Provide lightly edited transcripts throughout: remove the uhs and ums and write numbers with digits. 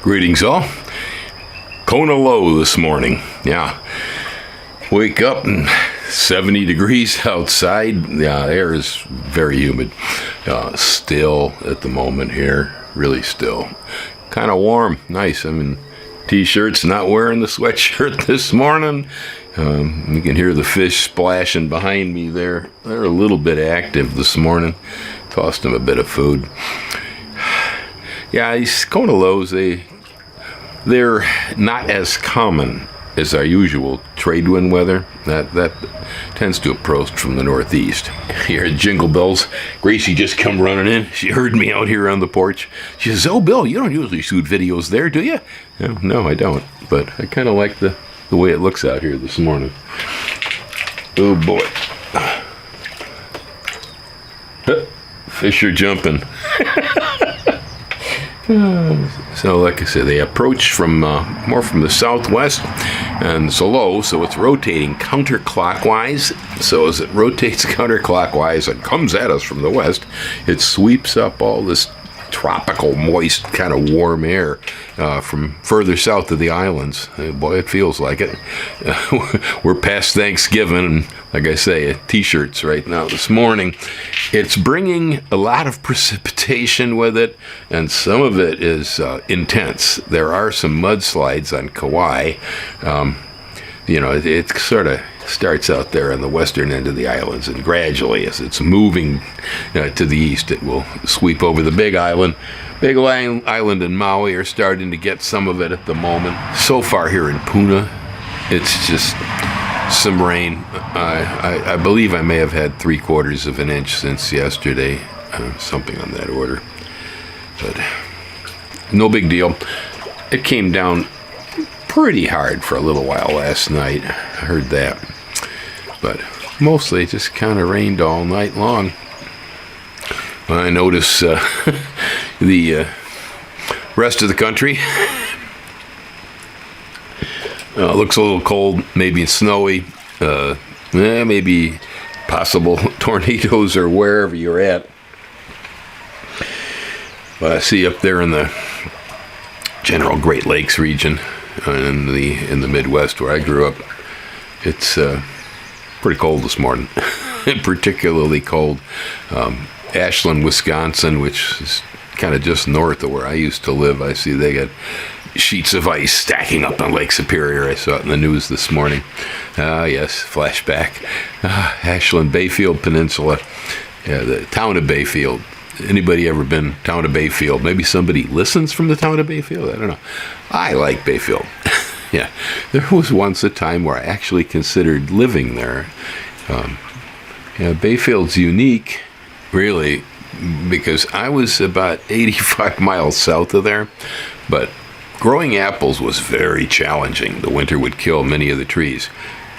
Greetings all. Kona Low this morning. Yeah. Wake up and 70 degrees outside. Yeah, the air is very humid. Still at the moment here. Really still. Kind of warm. Nice. I'm in t-shirts, not wearing the sweatshirt this morning. You can hear the fish splashing behind me there. They're a little bit active this morning. Tossed them a bit of food. Yeah, these Kona Lows, they're not as common as our usual trade wind weather. That tends to approach from the northeast. Here at Jingle Bells, Gracie just come running in. She heard me out here on the porch. She says, "Oh, Bill, you don't usually shoot videos there, do you?" No, I don't. But I kind of like the way it looks out here this morning. Oh, boy. Fish are jumping. So, like I said, they approach from more from the southwest, and it's a low, so it's rotating counterclockwise. So as it rotates counterclockwise and comes at us from the west, it sweeps up all this tropical, moist, kind of warm air from further south of the islands. Boy, it feels like it. We're past Thanksgiving, and like I say, t-shirts right now this morning. It's bringing a lot of precipitation with it, and some of it is intense. There are some mudslides on Kauai. It sort of starts out there on the western end of the islands, and gradually, as it's moving to the east, it will sweep over the Big Island. Big Island and Maui are starting to get some of it at the moment. So far here in Puna, it's just some rain. I believe I may have had 3/4 of an inch since yesterday, something on that order. But no big deal. It came down pretty hard for a little while last night. I heard that. But mostly it just kind of rained all night long. I notice the rest of the country looks a little cold, maybe snowy, maybe possible tornadoes or wherever you're at. But I see up there in the general Great Lakes region, in the Midwest where I grew up, it's pretty cold this morning. Particularly cold. Ashland, Wisconsin, which is kind of just north of where I used to live, I see they got sheets of ice stacking up on Lake Superior. I saw it in the news this morning. Yes, flashback. Ashland, Bayfield Peninsula. Yeah, the town of Bayfield. Anybody ever been town of Bayfield? Maybe somebody listens from the town of Bayfield? I don't know. I like Bayfield. Yeah, there was once a time where I actually considered living there. Bayfield's unique, really, because I was about 85 miles south of there, but growing apples was very challenging. The winter would kill many of the trees.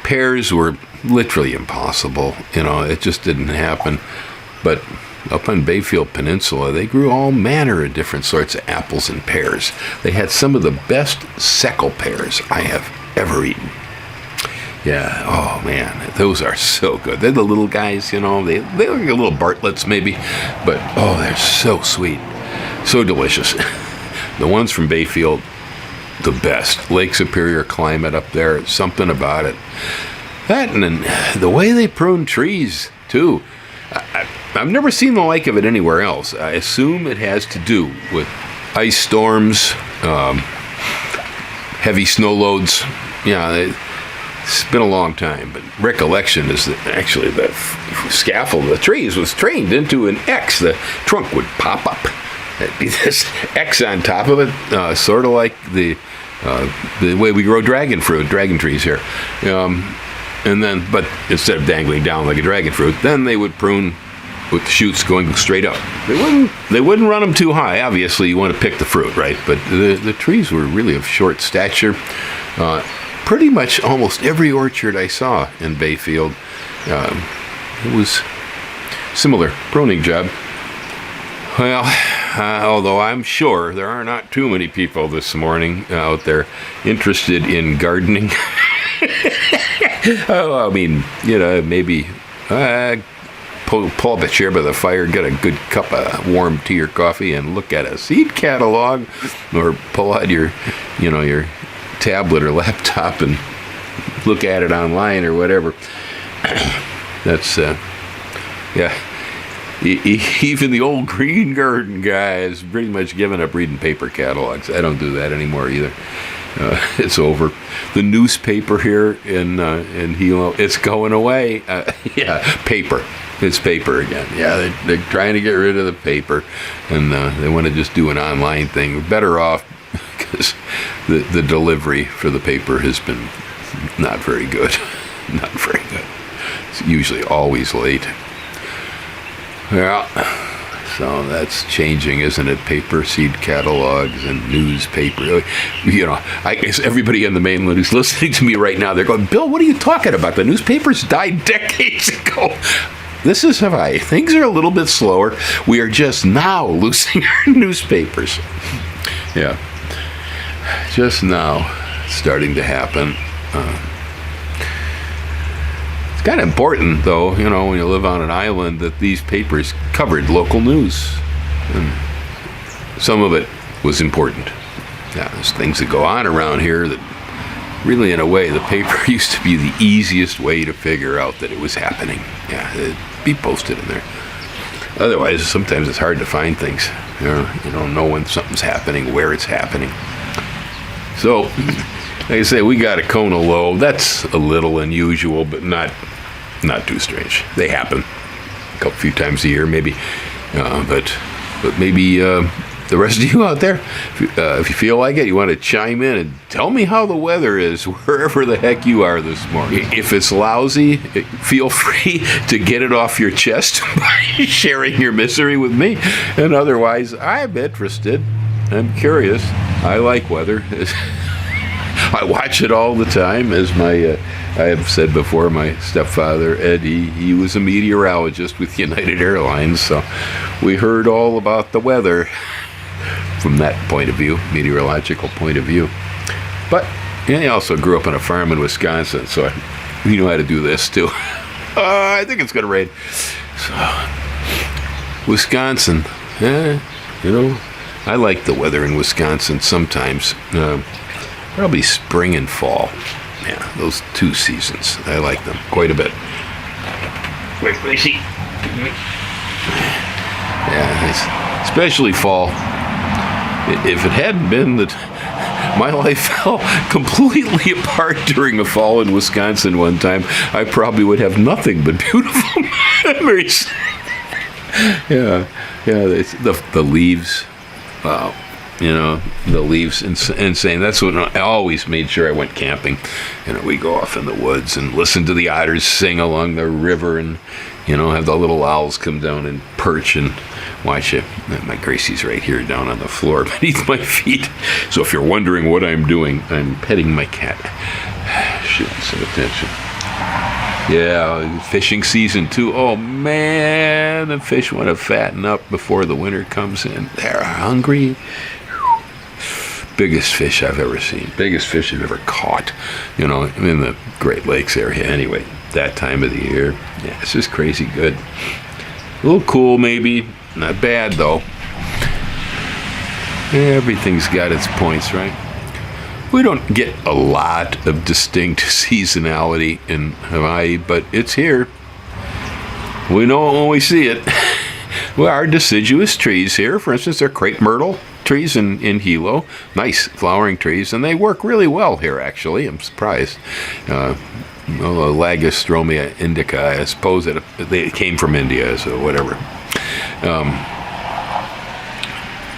Pears were literally impossible. It just didn't happen. But up on Bayfield Peninsula, they grew all manner of different sorts of apples and pears. They had some of the best Seckel pears I have ever eaten. Yeah, oh man, those are so good. They're the little guys, they look like little Bartletts maybe, but oh, they're so sweet, so delicious. The ones from Bayfield, the best. Lake Superior climate up there, something about it. That, and then the way they prune trees, too. I've never seen the like of it anywhere else. I assume it has to do with ice storms, heavy snow loads. Yeah, it's been a long time, but recollection is that actually the scaffold of the trees was trained into an X. The trunk would pop up. There'd be this X on top of it, sort of like the way we grow dragon trees here. And then, but instead of dangling down like a dragon fruit, then they would prune with the shoots going straight up. They wouldn't run them too high. Obviously, you want to pick the fruit, right? But the trees were really of short stature. Pretty much almost every orchard I saw in Bayfield, it was similar pruning job. Well, although I'm sure there are not too many people this morning out there interested in gardening. Oh, I mean, maybe pull up a chair by the fire, get a good cup of warm tea or coffee, and look at a seed catalog, or pull out your tablet or laptop and look at it online or whatever. That's even the old green garden guy has pretty much given up reading paper catalogs. I don't do that anymore either. It's over. The newspaper here in Hilo, it's going away. Paper. It's paper again. Yeah, they're trying to get rid of the paper, and they want to just do an online thing. Better off, because the delivery for the paper has been not very good. Not very good. It's usually always late. Yeah, so that's changing, isn't it? Paper seed catalogs and newspaper. I guess everybody on the mainland who's listening to me right now, they're going, Bill, what are you talking about? The newspapers died decades ago. This is Hawaii. Things are a little bit slower. We are just now losing our newspapers. Yeah, just now starting to happen. It's kind of important, though, when you live on an island, that these papers covered local news. And some of it was important. Yeah, there's things that go on around here that really, in a way, the paper used to be the easiest way to figure out that it was happening. Yeah, it'd be posted in there. Otherwise, sometimes it's hard to find things. You don't know when something's happening, where it's happening. So, like I say, we got a Kona Low. That's a little unusual, but not too strange. They happen a few times a year, maybe. But maybe the rest of you out there, if you feel like it, you want to chime in and tell me how the weather is wherever the heck you are this morning. If it's lousy, feel free to get it off your chest by sharing your misery with me. And otherwise, I'm interested. I'm curious. I like weather. I watch it all the time, as I have said before, my stepfather, Ed, he was a meteorologist with United Airlines, so we heard all about the weather from that point of view, meteorological point of view. But he also grew up on a farm in Wisconsin, so we know how to do this too. I think it's going to rain. So, Wisconsin, I like the weather in Wisconsin sometimes. Probably spring and fall. Yeah, those two seasons. I like them quite a bit. Quick, Gracie. Yeah, especially fall. If it hadn't been that my life fell completely apart during a fall in Wisconsin one time, I probably would have nothing but beautiful memories. Yeah, the leaves. Wow. The leaves, insane. That's what I always made sure I went camping. We go off in the woods and listen to the otters sing along the river, and have the little owls come down and perch and watch it. My Gracie's right here down on the floor beneath my feet. So if you're wondering what I'm doing, I'm petting my cat. Shooting some attention. Yeah, fishing season too. Oh man, the fish want to fatten up before the winter comes in. They're hungry. Biggest fish I've ever seen. Biggest fish I've ever caught. In the Great Lakes area. Anyway, that time of the year. Yeah, it's just crazy good. A little cool maybe. Not bad though. Everything's got its points, right? We don't get a lot of distinct seasonality in Hawaii, but it's here. We know it when we see it. Well, our deciduous trees here, for instance, are crepe myrtle trees in Hilo. Nice flowering trees, and they work really well here, actually. I'm surprised. Lagostromia indica, I suppose they came from India, so whatever.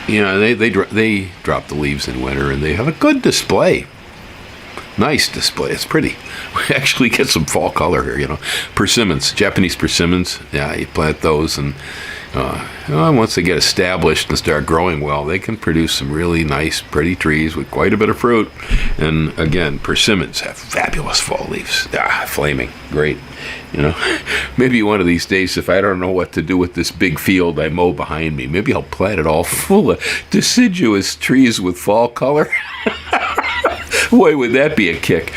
They drop the leaves in winter, and they have a good display. Nice display. It's pretty. We actually get some fall color here, Persimmons, Japanese persimmons. Yeah, you plant those, and once they get established and start growing well, they can produce some really nice, pretty trees with quite a bit of fruit. And again, persimmons have fabulous fall leaves. Flaming. Great. Maybe one of these days, if I don't know what to do with this big field I mow behind me, maybe I'll plant it all full of deciduous trees with fall color. Boy, would that be a kick.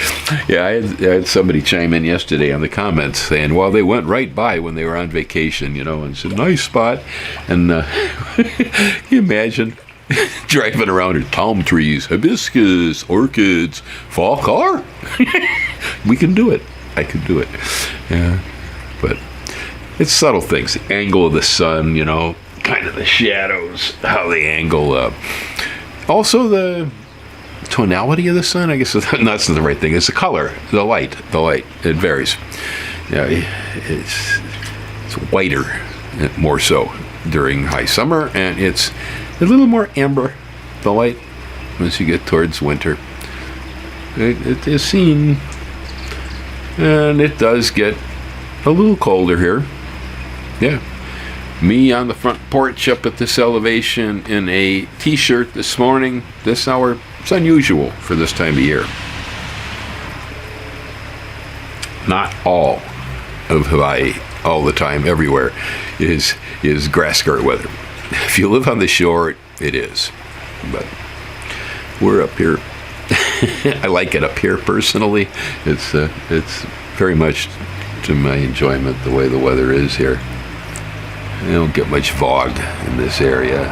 Yeah, I had somebody chime in yesterday on the comments saying, well, they went right by when they were on vacation, and it's a nice spot. And can you imagine driving around with palm trees, hibiscus, orchids, fall car? We can do it. I can do it. Yeah, but it's subtle things. The angle of the sun, kind of the shadows, how they angle. Also the tonality of the sun, I guess that's not the right thing. It's the color, the light. It varies. Yeah, it's whiter, more so during high summer, and it's a little more amber, the light, as you get towards winter. It is seen, and it does get a little colder here. Yeah. Me on the front porch up at this elevation in a t-shirt this morning, this hour. It's unusual for this time of year. Not all of Hawaii, all the time, everywhere, is grass skirt weather. If you live on the shore, it is. But we're up here. I like it up here personally. It's very much to my enjoyment the way the weather is here. I don't get much fog in this area.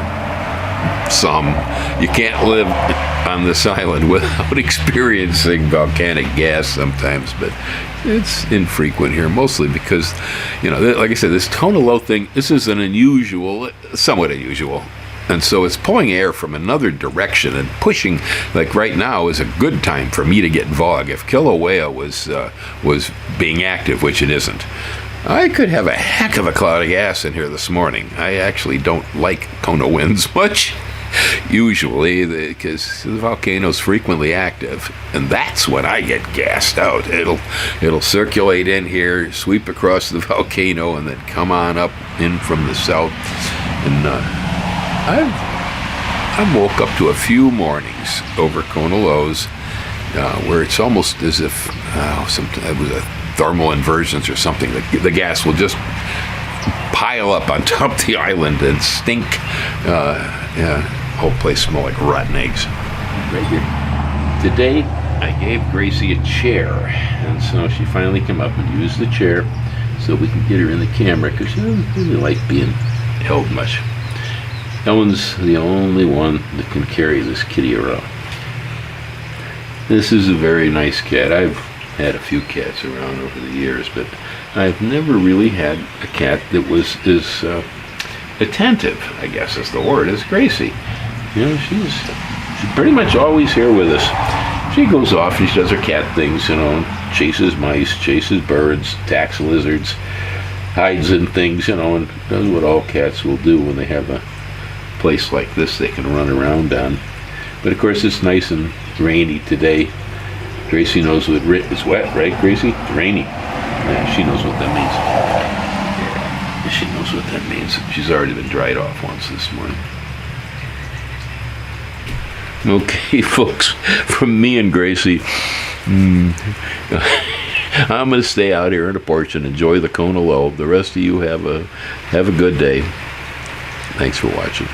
You can't live on this island without experiencing volcanic gas sometimes, but it's infrequent here, mostly because, like I said, this Kona Low thing, this is somewhat unusual. And so it's pulling air from another direction and pushing, like right now is a good time for me to get fog. If Kilauea was being active, which it isn't, I could have a heck of a cloud of gas in here this morning. I actually don't like Kona winds much, usually, because the volcano's frequently active, and that's when I get gassed out. It'll circulate in here, sweep across the volcano, and then come on up in from the south. And I've woke up to a few mornings over Kona Lows where it's almost as if it was a thermal inversions or something. The gas will just pile up on top of the island and stink. Whole place smell like rotten eggs. Right here. Today, I gave Gracie a chair, and so she finally came up and used the chair so we can get her in the camera, because she doesn't really like being held much. Ellen's the only one that can carry this kitty around. This is a very nice cat. I've had a few cats around over the years, but I've never really had a cat that was as attentive, I guess is the word, as Gracie. She's pretty much always here with us. She goes off and she does her cat things, chases mice, chases birds, attacks lizards, hides in things, and does what all cats will do when they have a place like this they can run around on. But of course it's nice and rainy today. Gracie knows what it's wet, right, Gracie? It's rainy. Yeah, she knows what that means. Yeah, she knows what that means. She's already been dried off once this morning. Okay, folks, from me and Gracie, I'm going to stay out here on the porch and enjoy the Kona Low. The rest of you have a good day. Thanks for watching.